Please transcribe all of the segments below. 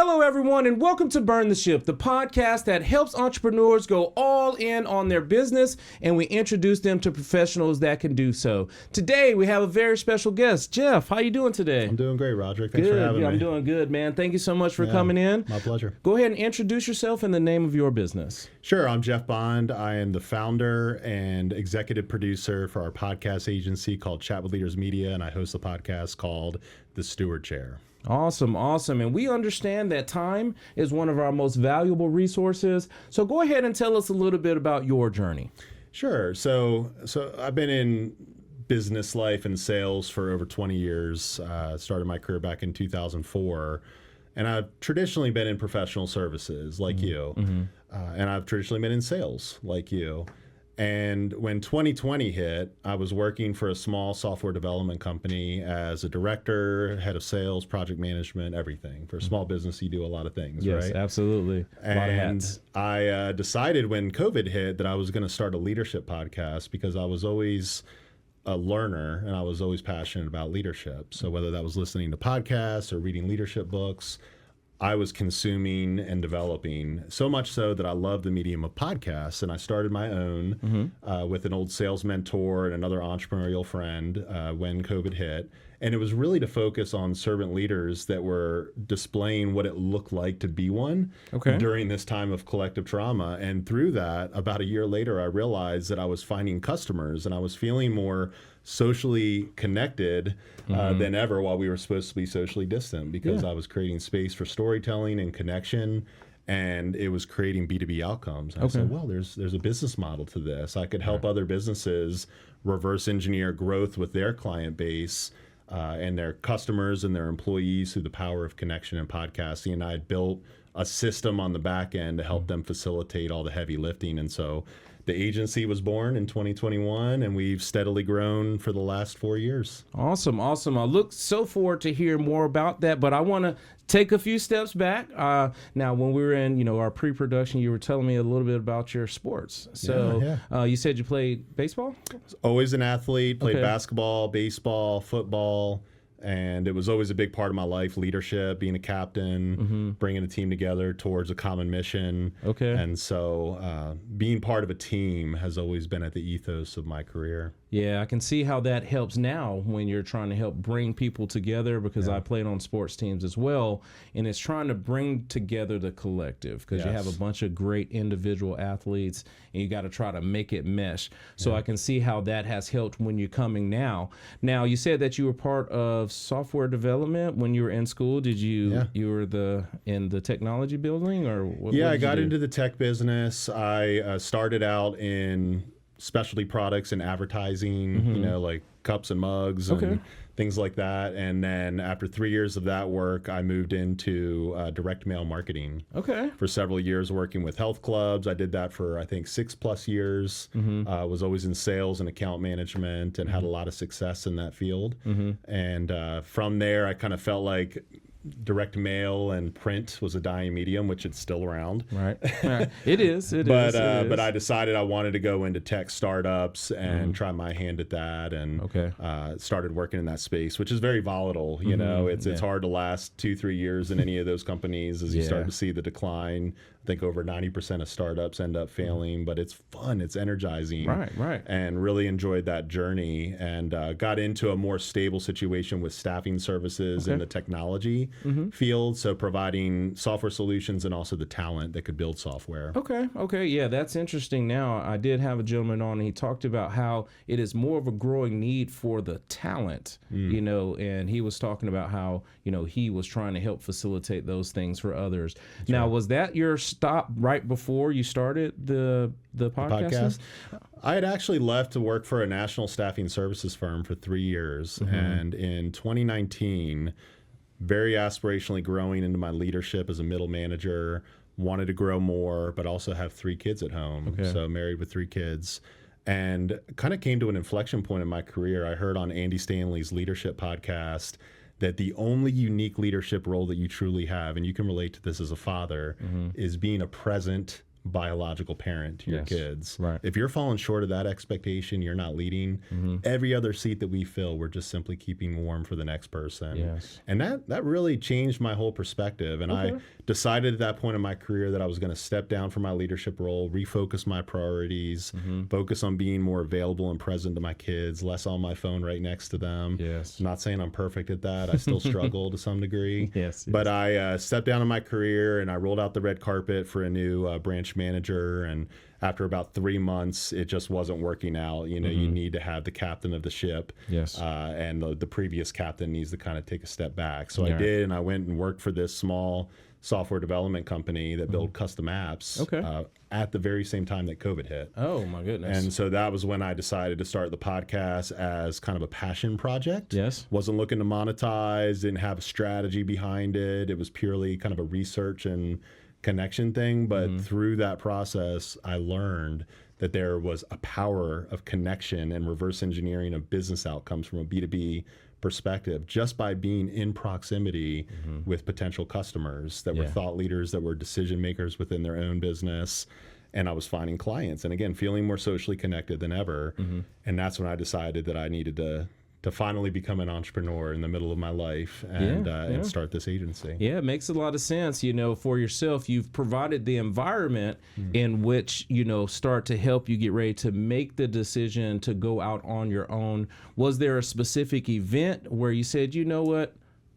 Hello, everyone, and welcome to Burn the Ship, the podcast that helps entrepreneurs go all in on their business, and we introduce them to professionals that can do so. Today, we have a very special guest. Jeff, how you doing today? I'm doing great, Roderick. Thanks for having me. I'm doing good, man. Thank you so much for coming in. My pleasure. Go ahead and introduce yourself and the name of your business. Sure. I'm Jeff Bond. I am the founder and executive producer for our podcast agency called Chat with Leaders Media, and I host a podcast called The Steward Chair. Awesome. And we understand that time is one of our most valuable resources. So go ahead and tell us a little bit about your journey. Sure. So I've been in business life and sales for over 20 years. Started my career back in 2004. And I've traditionally been in professional services like you. And I've traditionally been in sales like you. And when 2020 hit, I was working for a small software development company as a director, head of sales, project management, everything. For a small business, you do a lot of things, yes, right? Absolutely. A lot of hats. I decided when COVID hit that I was going to start a leadership podcast because I was always a learner and I was always passionate about leadership. So whether that was listening to podcasts or reading leadership books, I was consuming and developing, so much so that I love the medium of podcasts. And I started my own with an old sales mentor and another entrepreneurial friend when COVID hit. And it was really to focus on servant leaders that were displaying what it looked like to be one during this time of collective trauma. And through that, about a year later, I realized that I was finding customers and I was feeling more socially connected than ever while we were supposed to be socially distant because I was creating space for storytelling and connection, and it was creating B2B outcomes. And I said, well, there's a business model to this. I could help other businesses reverse engineer growth with their client base and their customers and their employees through the power of connection and podcasting. And I had built a system on the back end to help them facilitate all the heavy lifting. And so the agency was born in 2021, and we've steadily grown for the last 4 years. Awesome. I look so forward to hear more about that, but I want to take a few steps back. Now, when we were in, our pre-production, you were telling me a little bit about your sports. So you said you played baseball? Always an athlete, played basketball, baseball, football. And it was always a big part of my life, leadership, being a captain, bringing a team together towards a common mission. And so being part of a team has always been at the ethos of my career. Yeah, I can see how that helps now when you're trying to help bring people together because I played on sports teams as well. And it's trying to bring together the collective because you have a bunch of great individual athletes and you got to try to make it mesh. So I can see how that has helped when you're coming now. Now, you said that you were part of software development when you were in school. Did you were in the technology building or what? Yeah, I got into the tech business. I started out in specialty products and advertising, like cups and mugs and things like that. And then after 3 years of that work, I moved into direct mail marketing for several years working with health clubs. I did that for, I think, 6+ years. Was always in sales and account management and had a lot of success in that field. And from there, I kind of felt like direct mail and print was a dying medium, which it's still around. Right. It is. But I decided I wanted to go into tech startups and try my hand at that, and started working in that space, which is very volatile. It's hard to last 2-3 years in any of those companies as you start to see the decline. I think over 90% of startups end up failing, but it's fun. It's energizing. Right. And really enjoyed that journey and got into a more stable situation with staffing services in the technology field. So providing software solutions and also the talent that could build software. Okay. Yeah, that's interesting. Now, I did have a gentleman on and he talked about how it is more of a growing need for the talent, and he was talking about how, he was trying to help facilitate those things for others. That's now, was that your stop right before you started the podcast? I had actually left to work for a national staffing services firm for 3 years. And in 2019, very aspirationally growing into my leadership as a middle manager, wanted to grow more, but also have 3 kids at home. So married with 3 kids. And kind of came to an inflection point in my career. I heard on Andy Stanley's leadership podcast that the only unique leadership role that you truly have, and you can relate to this as a father, is being a present biological parent to your kids. Right. If you're falling short of that expectation, you're not leading. Every other seat that we fill, we're just simply keeping warm for the next person. Yes. And that really changed my whole perspective. And I decided at that point in my career that I was going to step down from my leadership role, refocus my priorities, focus on being more available and present to my kids, less on my phone right next to them. Yes. I'm not saying I'm perfect at that. I still struggle to some degree. Yes. But I stepped down in my career and I rolled out the red carpet for a new branch manager. And after about 3 months, it just wasn't working out. You know, you need to have the captain of the ship. Yes. And the previous captain needs to kind of take a step back. So I did, and I went and worked for this small software development company that built custom apps at the very same time that COVID hit. Oh, my goodness. And so that was when I decided to start the podcast as kind of a passion project. Yes. Wasn't looking to monetize, didn't have a strategy behind it. It was purely kind of a research and connection thing. But through that process, I learned that there was a power of connection and reverse engineering of business outcomes from a B2B perspective just by being in proximity with potential customers that were thought leaders, that were decision makers within their own business. And I was finding clients and again, feeling more socially connected than ever. And that's when I decided that I needed to finally become an entrepreneur in the middle of my life and start this agency. Yeah, it makes a lot of sense. You know, for yourself, you've provided the environment in which, you know, start to help you get ready to make the decision to go out on your own. Was there a specific event where you said, you know what,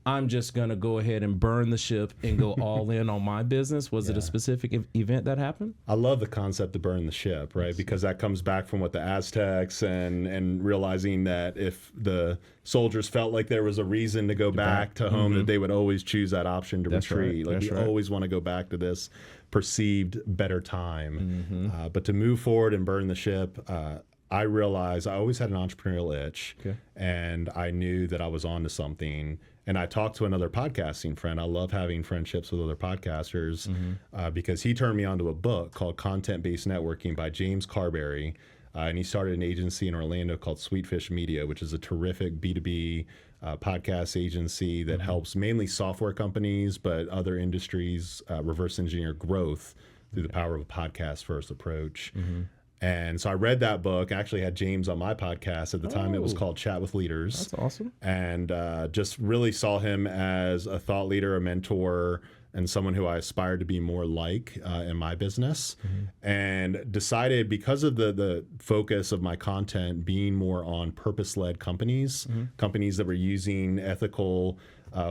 I'm just going to go ahead and burn the ship and go all in on my business? Was it a specific event that happened? I love the concept of burn the ship, right? Because that comes back from what the Aztecs and realizing that if the soldiers felt like there was a reason to go back to home, that they would always choose that option to retreat. Like we always want to go back to this perceived better time. But to move forward and burn the ship, I realized I always had an entrepreneurial itch, and I knew that I was onto something. And I talked to another podcasting friend. I love having friendships with other podcasters because he turned me onto a book called Content-Based Networking by James Carberry. And he started an agency in Orlando called Sweetfish Media, which is a terrific B2B podcast agency that helps mainly software companies, but other industries reverse engineer growth through the power of a podcast first approach. And so I read that book. I actually had James on my podcast at the time. It was called Chat with Leaders. That's awesome. And just really saw him as a thought leader, a mentor, and someone who I aspired to be more like in my business. And decided, because of the focus of my content being more on purpose-led companies, companies that were using ethical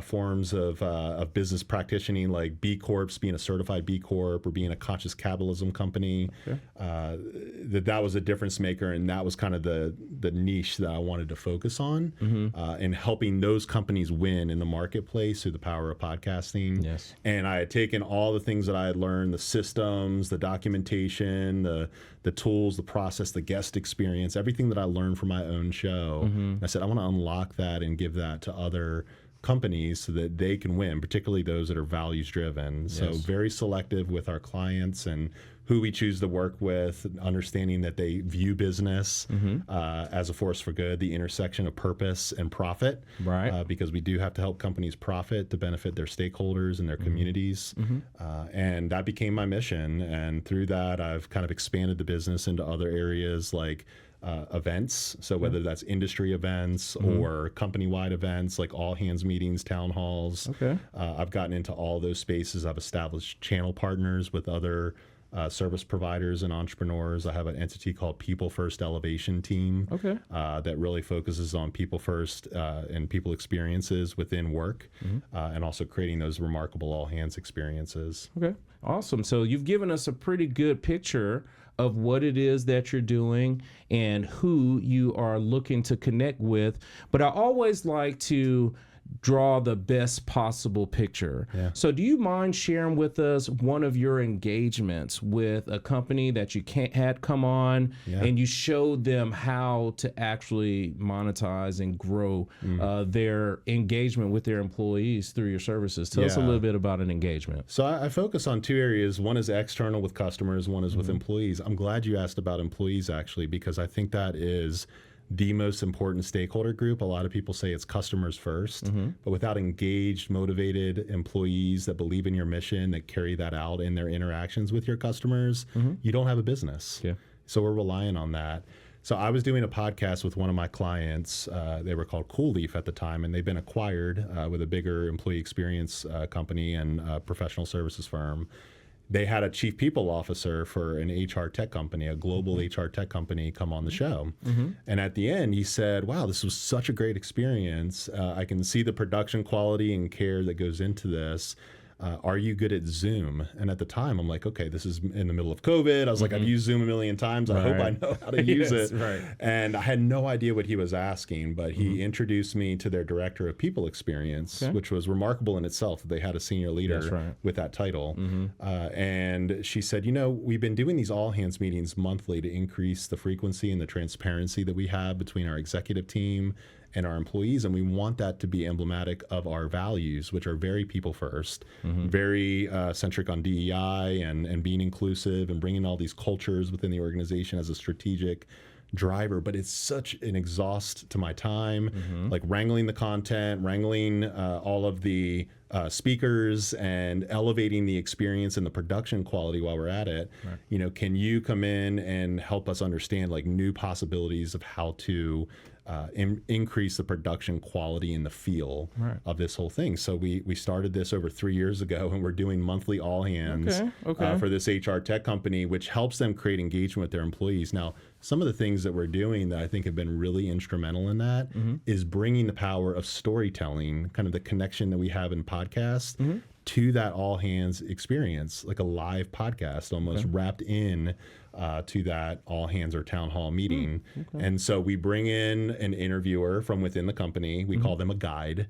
forms of business practicing, like B Corps, being a certified B Corp, or being a conscious capitalism company, that was a difference maker, and that was kind of the niche that I wanted to focus on, in helping those companies win in the marketplace through the power of podcasting. Yes. And I had taken all the things that I had learned, the systems, the documentation, the tools, the process, the guest experience, everything that I learned from my own show. I said, I want to unlock that and give that to other companies so that they can win, particularly those that are values driven. So very selective with our clients and who we choose to work with, understanding that they view business as a force for good, the intersection of purpose and profit, because we do have to help companies profit to benefit their stakeholders and their communities. And that became my mission. And through that, I've kind of expanded the business into other areas like events. So whether that's industry events or company-wide events like all hands meetings, town halls. I've gotten into all those spaces. I've established channel partners with other service providers and entrepreneurs. I have an entity called People First Elevation Team that really focuses on people first and people experiences within work, and also creating those remarkable all hands experiences. Awesome. So you've given us a pretty good picture of what it is that you're doing and who you are looking to connect with. But I always like to draw the best possible picture. So do you mind sharing with us one of your engagements with a company that you had come on and you showed them how to actually monetize and grow their engagement with their employees through your services? Tell us a little bit about an engagement. So I focus on two areas. One is external with customers, one is with employees. I'm glad you asked about employees, actually, because I think that is the most important stakeholder group. A lot of people say it's customers first, but without engaged, motivated employees that believe in your mission, that carry that out in their interactions with your customers, you don't have a business. Yeah. So we're relying on that. So I was doing a podcast with one of my clients. They were called Cool Leaf at the time, and they've been acquired with a bigger employee experience company and professional services firm. They had a chief people officer for an HR tech company, a global HR tech company, come on the show. And at the end, he said, wow, this was such a great experience. I can see the production quality and care that goes into this. Are you good at Zoom? And at the time, I'm like, okay, this is in the middle of COVID. I was like, I've used Zoom a million times. I hope I know how to use it. Right. And I had no idea what he was asking, but he introduced me to their director of people experience, which was remarkable in itself that they had a senior leader with that title. And she said, we've been doing these all hands meetings monthly to increase the frequency and the transparency that we have between our executive team and our employees, and we want that to be emblematic of our values, which are very people first, very centric on DEI and being inclusive and bringing all these cultures within the organization as a strategic driver. But it's such an exhaust to my time, like wrangling the content, wrangling all of the speakers, and elevating the experience and the production quality while we're at it. Can you come in and help us understand like new possibilities of how to increase the production quality and the feel of this whole thing? So we started this over 3 years ago, and we're doing monthly all hands for this HR tech company, which helps them create engagement with their employees. Now, some of the things that we're doing that I think have been really instrumental in that is bringing the power of storytelling, kind of the connection that we have in podcasts, to that all hands experience, like a live podcast almost wrapped in to that all hands or town hall meeting. And so we bring in an interviewer from within the company. We call them a guide.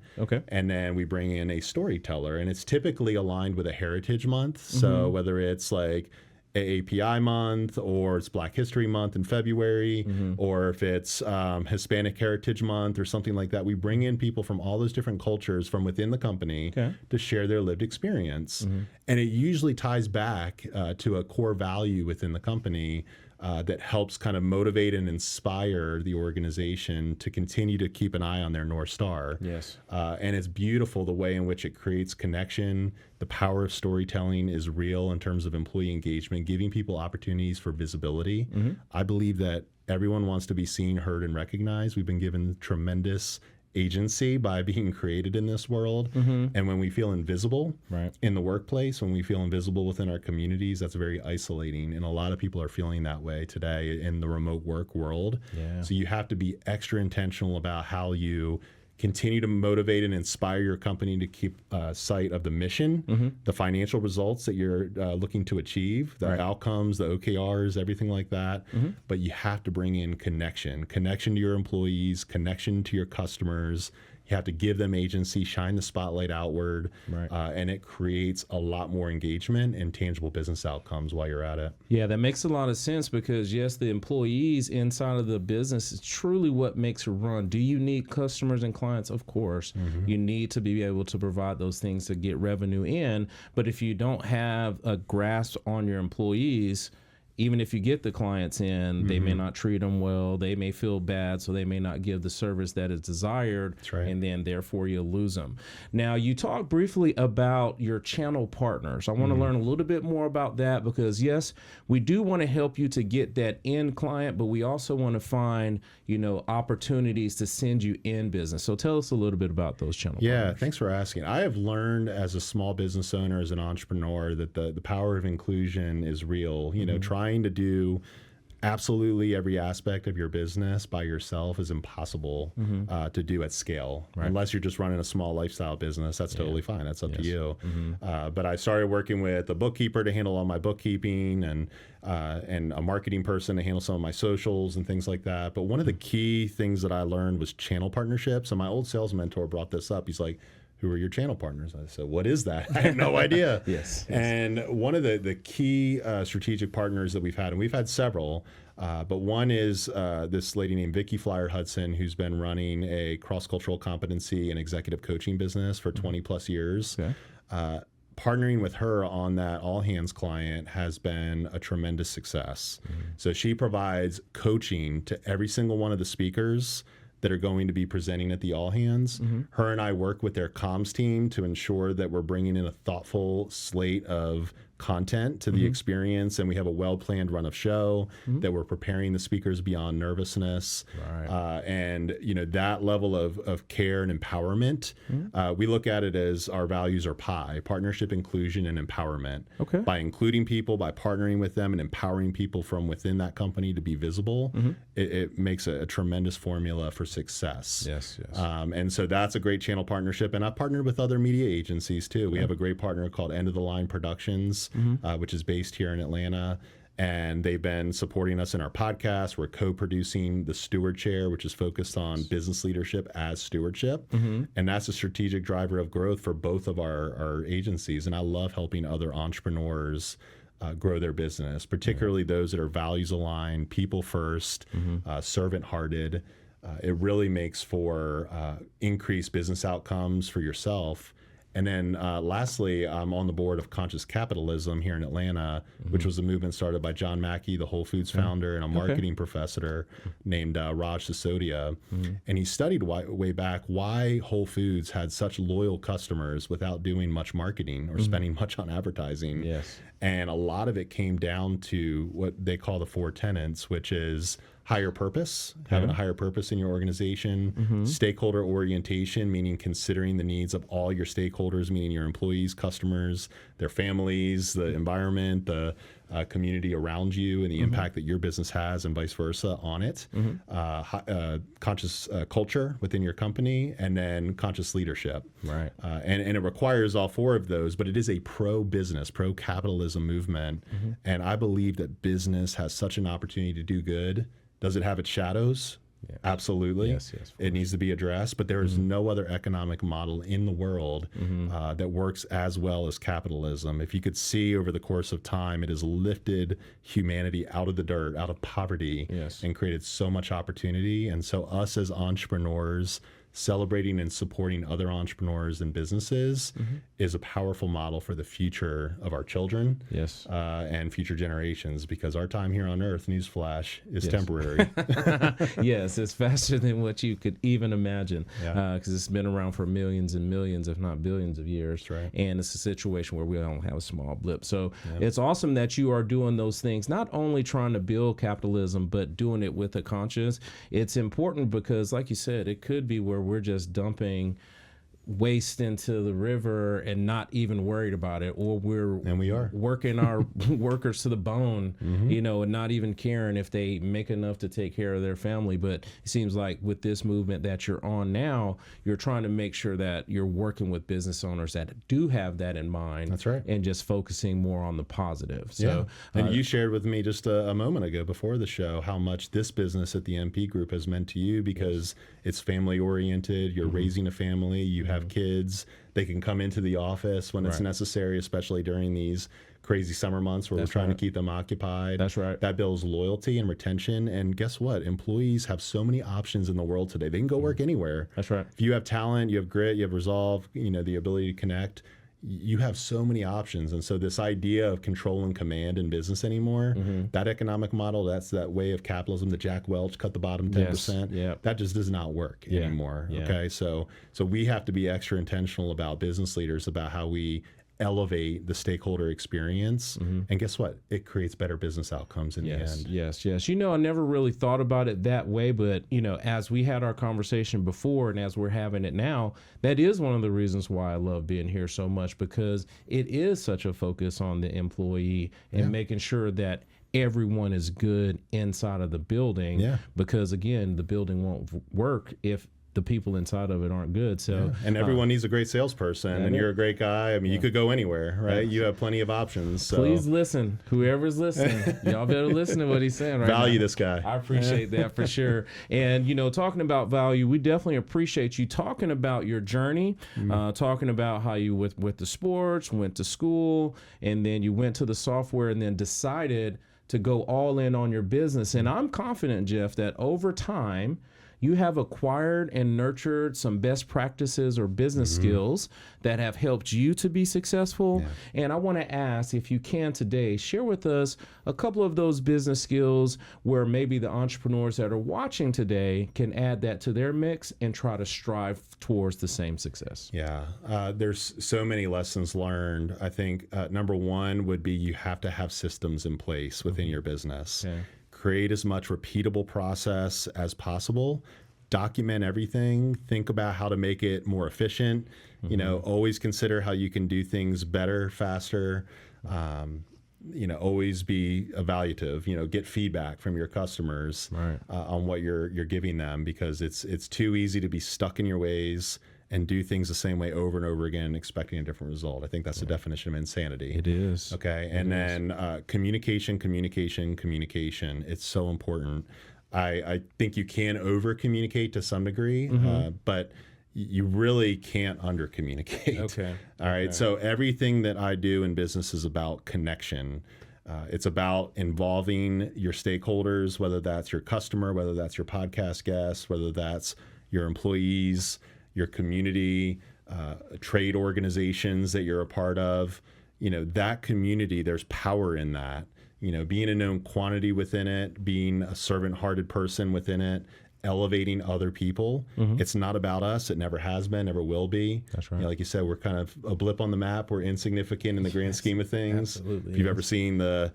And then we bring in a storyteller, and it's typically aligned with a heritage month. So whether it's like AAPI month, or it's Black History Month in February, or if it's Hispanic Heritage Month or something like that, we bring in people from all those different cultures from within the company to share their lived experience. And it usually ties back to a core value within the company that helps kind of motivate and inspire the organization to continue to keep an eye on their North Star. And it's beautiful the way in which it creates connection. The power of storytelling is real in terms of employee engagement, giving people opportunities for visibility. I believe that everyone wants to be seen, heard, and recognized. We've been given tremendous agency by being created in this world. And when we feel invisible in the workplace, when we feel invisible within our communities, that's very isolating. And a lot of people are feeling that way today in the remote work world. So you have to be extra intentional about how you continue to motivate and inspire your company to keep sight of the mission, the financial results that you're looking to achieve, the outcomes, the OKRs, everything like that. But you have to bring in connection to your employees, connection to your customers. You have to give them agency, shine the spotlight outward, and it creates a lot more engagement and tangible business outcomes while you're at it. Yeah, that makes a lot of sense because, yes, the employees inside of the business is truly what makes it run. Do you need customers and clients? Of course. You need to be able to provide those things to get revenue in. But if you don't have a grasp on your employees, even if you get the clients in, they may not treat them well. They may feel bad, so they may not give the service that is desired, and then therefore you'll lose them. Now, you talked briefly about your channel partners. I want to learn a little bit more about that because, yes, we do want to help you to get that end client, but we also want to find, opportunities to send you in business. So tell us a little bit about those channel partners. Yeah, thanks for asking. I have learned as a small business owner, as an entrepreneur, that the power of inclusion is real. Trying to do absolutely every aspect of your business by yourself is impossible to do at scale, unless you're just running a small lifestyle business. That's totally fine. That's up to you. But I started working with a bookkeeper to handle all my bookkeeping and a marketing person to handle some of my socials and things like that. But one of the key things that I learned was channel partnerships. And my old sales mentor brought this up. He's like, who are your channel partners? I said, what is that? I have no idea. And one of the key strategic partners that we've had, and we've had several, but one is this lady named Vicki Flyer Hudson, who's been running a cross-cultural competency and executive coaching business for 20 plus years. partnering with her on that all hands client has been a tremendous success. So she provides coaching to every single one of the speakers that are going to be presenting at the all hands. Her and I work with their comms team to ensure that we're bringing in a thoughtful slate of content to the experience, and we have a well-planned run of show that we're preparing the speakers beyond nervousness. And that level of care and empowerment, we look at it as our values are PI, partnership, inclusion, and empowerment. By including people, by partnering with them and empowering people from within that company to be visible, it makes a tremendous formula for success. And so that's a great channel partnership, and I've partnered with other media agencies too. We have a great partner called End of the Line Productions, which is based here in Atlanta, and they've been supporting us in our podcast. We're co-producing the Steward Chair, which is focused on business leadership as stewardship, and that's a strategic driver of growth for both of our agencies. And I love helping other entrepreneurs grow their business, particularly those that are values aligned, people first, servant hearted. It really makes for increased business outcomes for yourself. And then lastly, I'm on the board of Conscious Capitalism here in Atlanta, which was a movement started by John Mackey, the Whole Foods founder, and a marketing professor named Raj Sisodia. And he studied way back why Whole Foods had such loyal customers without doing much marketing or spending much on advertising. And a lot of it came down to what they call the 4 tenets, which is higher purpose, having a higher purpose in your organization, stakeholder orientation, meaning considering the needs of all your stakeholders, meaning your employees, customers, their families, the environment, the community around you, and the impact that your business has, and vice versa on it. Conscious culture within your company, and then conscious leadership. And it requires all 4 of those, but it is a pro-business, pro-capitalism movement. And I believe that business has such an opportunity to do good. Does it have its shadows? Absolutely. It needs to be addressed, but there is no other economic model in the world that works as well as capitalism. If you could see over the course of time, it has lifted humanity out of the dirt, out of poverty, and created so much opportunity. And so us as entrepreneurs, celebrating and supporting other entrepreneurs and businesses is a powerful model for the future of our children and future generations, because our time here on earth, newsflash, is temporary. It's faster than what you could even imagine, because it's been around for millions and millions, if not billions of years. And it's a situation where we don't have a small blip. So it's awesome that you are doing those things, not only trying to build capitalism, but doing it with a conscience. It's important because, like you said, it could be where we're just dumping waste into the river and not even worried about it, or we are working our workers to the bone, and not even caring if they make enough to take care of their family. But it seems like with this movement that you're on now, you're trying to make sure that you're working with business owners that do have that in mind. That's right. And just focusing more on the positive. So, and you shared with me just a moment ago before the show how much this business at the MP Group has meant to you, because it's family oriented. You're raising a family. You have kids. They can come into the office when it's necessary, especially during these crazy summer months where we're trying to keep them occupied. That builds loyalty and retention. And guess what? Employees have so many options in the world today. They can go work anywhere. If you have talent, you have grit, you have resolve, the ability to connect, you have so many options. And so this idea of control and command in business anymore, that economic model, that's that way of capitalism that Jack Welch cut the bottom 10%, that just does not work anymore. Okay, so we have to be extra intentional about business leaders, about how we elevate the stakeholder experience. And guess what? It creates better business outcomes in the end. Yes. I never really thought about it that way, but as we had our conversation before and as we're having it now, that is one of the reasons why I love being here so much, because it is such a focus on the employee and making sure that everyone is good inside of the building, because again, the building won't work if the people inside of it aren't good. So and everyone needs a great salesperson, and you're a great guy. I mean, you could go anywhere, right? You have plenty of options. So please listen, whoever's listening, y'all better listen to what he's saying right Value now. This guy. I appreciate that for sure. And talking about value, we definitely appreciate you talking about your journey, talking about how you with the sports, went to school, and then you went to the software, and then decided to go all in on your business. And I'm confident, Jeff, that over time, you have acquired and nurtured some best practices or business skills that have helped you to be successful. Yeah. And I want to ask, if you can today, share with us a couple of those business skills where maybe the entrepreneurs that are watching today can add that to their mix and try to strive towards the same success. Yeah, there's so many lessons learned. I think number one would be you have to have systems in place within your business. Okay. Create as much repeatable process as possible. Document everything. Think about how to make it more efficient. You know, always consider how you can do things better, faster. You know, always be evaluative. You know, get feedback from your customers on what you're giving them, because it's too easy to be stuck in your ways and do things the same way over and over again, expecting a different result. I think that's the definition of insanity. It is. Okay, and then communication. It's so important. I think you can over communicate to some degree, but you really can't under communicate. Okay. All right. Okay. So everything that I do in business is about connection. It's about involving your stakeholders, whether that's your customer, whether that's your podcast guests, whether that's your employees, your community, trade organizations that you're a part of. You know, that community, there's power in that. You know, being a known quantity within it, being a servant-hearted person within it, elevating other people. It's not about us. It never has been, never will be. That's right. You know, like you said, we're kind of a blip on the map. We're insignificant in the grand scheme of things. Absolutely. If you've ever seen the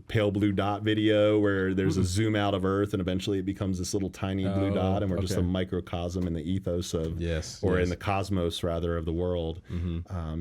pale blue dot video where there's a zoom out of Earth and eventually it becomes this little tiny blue dot, and we're just a microcosm in the ethos of, in the cosmos rather, of the world.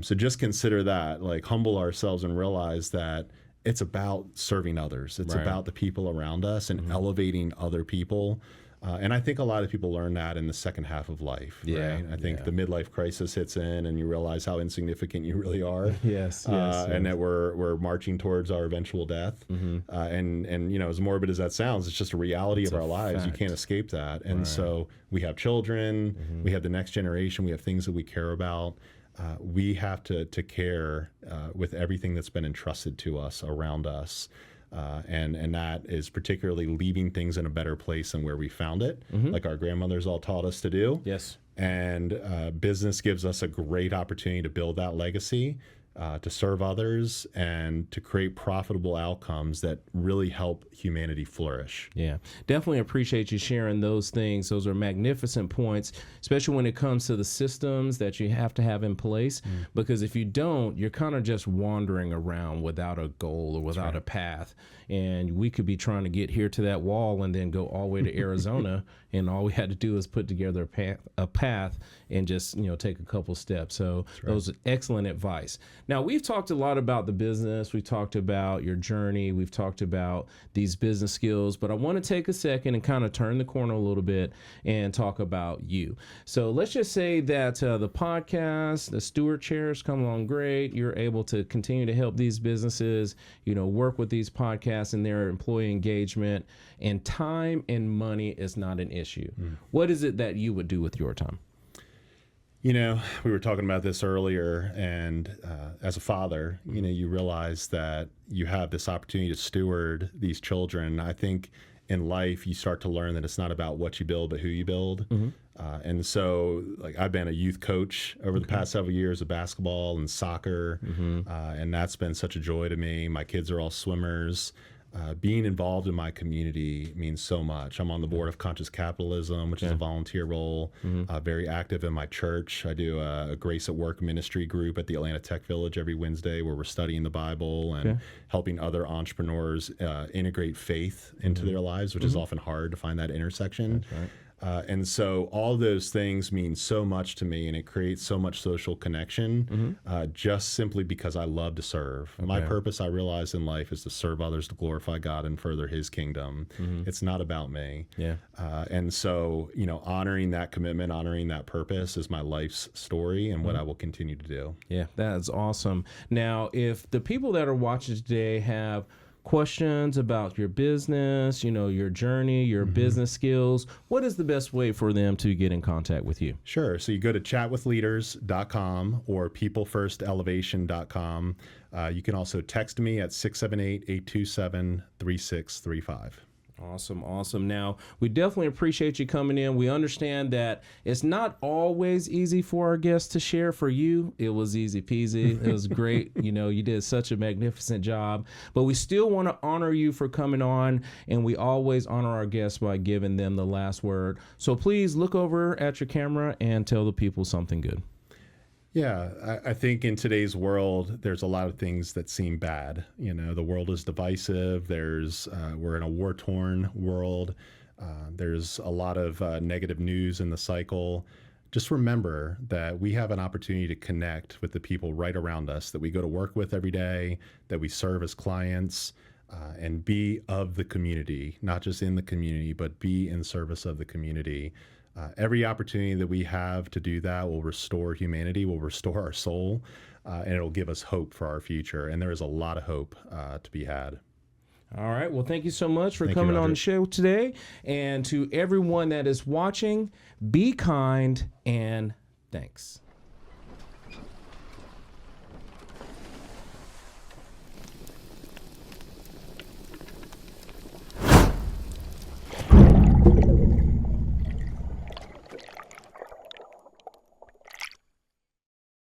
So just consider that, like, humble ourselves and realize that it's about serving others. It's about the people around us and elevating other people. And I think a lot of people learn that in the second half of life. Right? I think the midlife crisis hits in and you realize how insignificant you really are. And that we're marching towards our eventual death. And you know, as morbid as that sounds, it's just a reality of our lives. You can't escape that. And so we have children, we have the next generation, we have things that we care about. We have to care with everything that's been entrusted to us around us. And that is particularly leaving things in a better place than where we found it, like our grandmothers all taught us to do. Yes. And business gives us a great opportunity to build that legacy, to serve others, and to create profitable outcomes that really help humanity flourish. Yeah, definitely appreciate you sharing those things. Those are magnificent points, especially when it comes to the systems that you have to have in place, because if you don't, you're kind of just wandering around without a goal or without a path. And we could be trying to get here to that wall and then go all the way to Arizona, and all we had to do is put together a path and just, you know, take a couple steps. So those are excellent advice. Now, we've talked a lot about the business. We've talked about your journey. We've talked about these business skills, but I want to take a second and kind of turn the corner a little bit and talk about you. So let's just say that the podcast, the steward chairs come along great. You're able to continue to help these businesses, you know, work with these podcasts and their employee engagement, and time and money is not an issue. What is it that you would do with your time? You know, we were talking about this earlier, and as a father, you know, you realize that you have this opportunity to steward these children. I think in life, you start to learn that it's not about what you build, but who you build. And so, like, I've been a youth coach over the past several years of basketball and soccer, and that's been such a joy to me. My kids are all swimmers. Being involved in my community means so much. I'm on the board of Conscious Capitalism, which is a volunteer role, very active in my church. I do a Grace at Work ministry group at the Atlanta Tech Village every Wednesday, where we're studying the Bible and helping other entrepreneurs integrate faith into their lives, which is often hard to find that intersection. That's right. And so all those things mean so much to me, and it creates so much social connection, just simply because I love to serve. My purpose, I realize, in life is to serve others, to glorify God and further His kingdom. It's not about me. And so, you know, honoring that commitment, honoring that purpose is my life's story and what I will continue to do. Yeah, that's awesome. Now, if the people that are watching today have questions about your business, you know, your journey, your business skills, what is the best way for them to get in contact with you? Sure. So you go to chatwithleaders.com or peoplefirstellevation.com. You can also text me at 678-827-3635. Awesome. Now, we definitely appreciate you coming in. We understand that it's not always easy for our guests to share. For you, it was easy peasy. It was great. You did such a magnificent job. But we still want to honor you for coming on, and we always honor our guests by giving them the last word. So please look over at your camera and tell the people something good. Yeah, I think in today's world, there's a lot of things that seem bad. The world is divisive. We're in a war-torn world. There's a lot of negative news in the cycle. Just remember that we have an opportunity to connect with the people right around us that we go to work with every day, that we serve as clients, and be of the community, not just in the community, but be in service of the community. Every opportunity that we have to do that will restore humanity, will restore our soul, and it'll give us hope for our future. And there is a lot of hope to be had. All right. Well, thank you so much for coming on the show today. And to everyone that is watching, be kind and thanks.